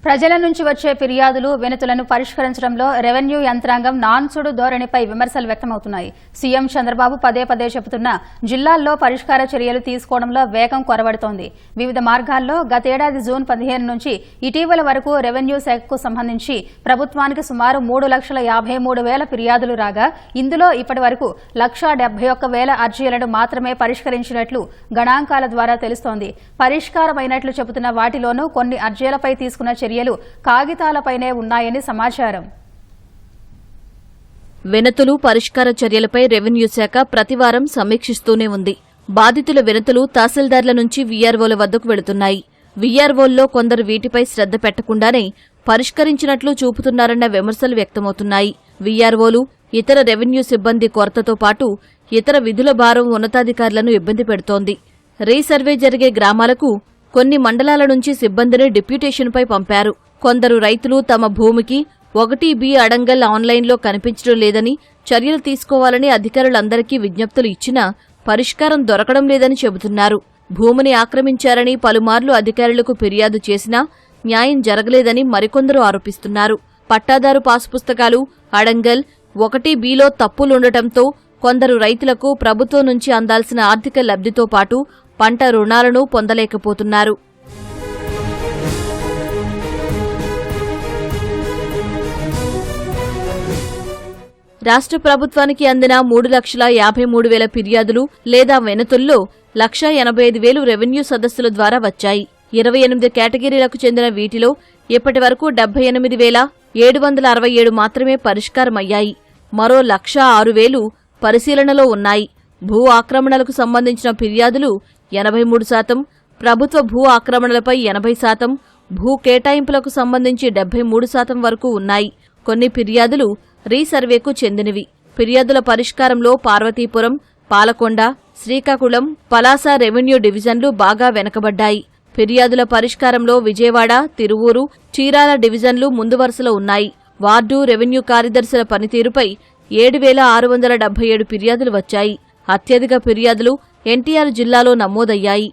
ప్రజల నుంచి వచ్చే ఫిర్యాదులు వినతులను పరిష్కరించడంలో రెవెన్యూ యంత్రాంగం నాన్సుడు ధోరణిపై విమర్శలు వ్యక్తమవుతున్నాయి. సీఎం చంద్రబాబు పదే పదే చెబుతున్నా జిల్లాల్లో పరిష్కార చర్యలు తీసుకోవడంలో వేగం కొరవడుతోంది. వివిధ మార్గాల్లో గతేడాది జూన్ 15 నుంచి ఇటీవల వరకు రెవెన్యూ శాఖకు సంబంధించి ప్రభుత్వానికి సుమారు 3,53,000 ఫిర్యాదులు రాగా ఇందులో ఇప్పటి వరకు 1,71,000 అర్జీలను మాత్రమే పరిష్కరించినట్లు గణాంకాల ద్వారా తెలుస్తోంది. పరిష్కారమైనట్లు చెబుతున్న వాటిలోనూ కొన్ని అర్జీలపై తీసుకున్న చర్యలు కాగితాలపైనే ఉన్నాయని సమాచారం. వినతులు పరిష్కార చర్యలపై రెవెన్యూ శాఖ ప్రతివారం సమీక్షిస్తూనే ఉంది. బాధితుల వినతులు తహసీల్దార్ల నుంచి వీఆర్ఓల వద్దకు వెళుతున్నాయి. వీఆర్ఓల్లో కొందరు వీటిపై శ్రద్ధ పెట్టకుండానే పరిష్కరించినట్లు చూపుతున్నారన్న విమర్శలు వ్యక్తమవుతున్నాయి. వీఆర్ఓలు ఇతర రెవెన్యూ సిబ్బంది కొరతతో పాటు ఇతర విధుల భారం ఉన్నతాధికారులను ఇబ్బంది పెడుతోంది. రీసర్వే జరిగే గ్రామాలకు కొన్ని మండలాల నుంచి సిబ్బందిని డిప్యూటేషన్పై పంపారు. కొందరు రైతులు తమ భూమికి 1B అడంగల్ ఆన్లైన్లో కనిపించడం లేదని, చర్యలు తీసుకోవాలని అధికారులందరికీ విజ్ఞప్తులు ఇచ్చినా పరిష్కారం దొరకడం లేదని చెబుతున్నారు. భూమిని ఆక్రమించారని పలుమార్లు అధికారులకు ఫిర్యాదు చేసినా న్యాయం జరగలేదని మరికొందరు ఆరోపిస్తున్నారు. పట్టాదారు పాసు పుస్తకాలు అడంగల్ 1Bలో తప్పులుండటంతో కొందరు రైతులకు ప్రభుత్వం నుంచి అందాల్సిన ఆర్థిక లబ్ధితో పాటు పంట రుణాలను పొందలేకపోతున్నారు. రాష్ట్ర ప్రభుత్వానికి అందిన 3,53,000 ఫిర్యాదులు లేదా వినతుల్లో 1,85,000 రెవెన్యూ సదస్సుల ద్వారా వచ్చాయి. 28 కేటగిరీలకు చెందిన వీటిలో ఇప్పటి వరకు 78,767 మాత్రమే పరిష్కారమయ్యాయి. మరో 1,06,000 పరిశీలనలో ఉన్నాయి. భూ ఆక్రమణలకు సంబంధించిన ఫిర్యాదులు 83%, ప్రభుత్వ భూ ఆక్రమణలపై 80%, భూ కేటాయింపులకు సంబంధించి 73% వరకు ఉన్నాయి. కొన్ని ఫిర్యాదులు రీసర్వేకు చెందినవి. ఫిర్యాదుల పరిష్కారంలో పార్వతీపురం, పాలకొండ, శ్రీకాకుళం, పలాస రెవెన్యూ డివిజన్లు బాగా వెనకబడ్డాయి. ఫిర్యాదుల పరిష్కారంలో విజయవాడ, తిరువూరు, చీరాల డివిజన్లు ముందు వరుసలో ఉన్నాయి. వార్డు రెవెన్యూ కార్యదర్శుల పనితీరుపై 7,677 ఫిర్యాదులు వచ్చాయి. అత్యధిక ఫిర్యాదులు ఎన్టీఆర్ జిల్లాలో నమోదయ్యాయి.